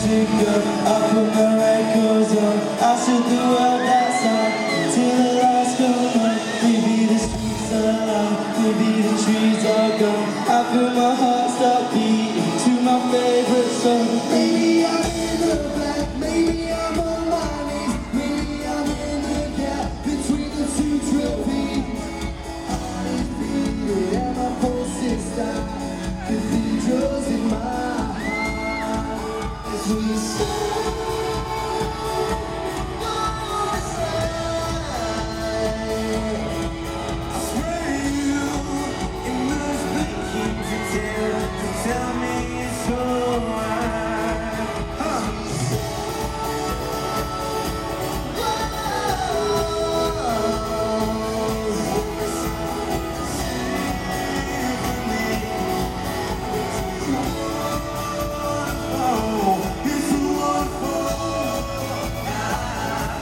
music up, I put my records on. I shoot the world outside till the lights come on. Maybe the streets are alive, maybe the trees are gone. I feel my heart start beating to my favorite song. Maybe I'm in the black, maybe I'm on my knees, maybe I'm in the gap between the two drill beats. Heart is beating and my pulse is stopped. Cathedrals in my heart as we sing.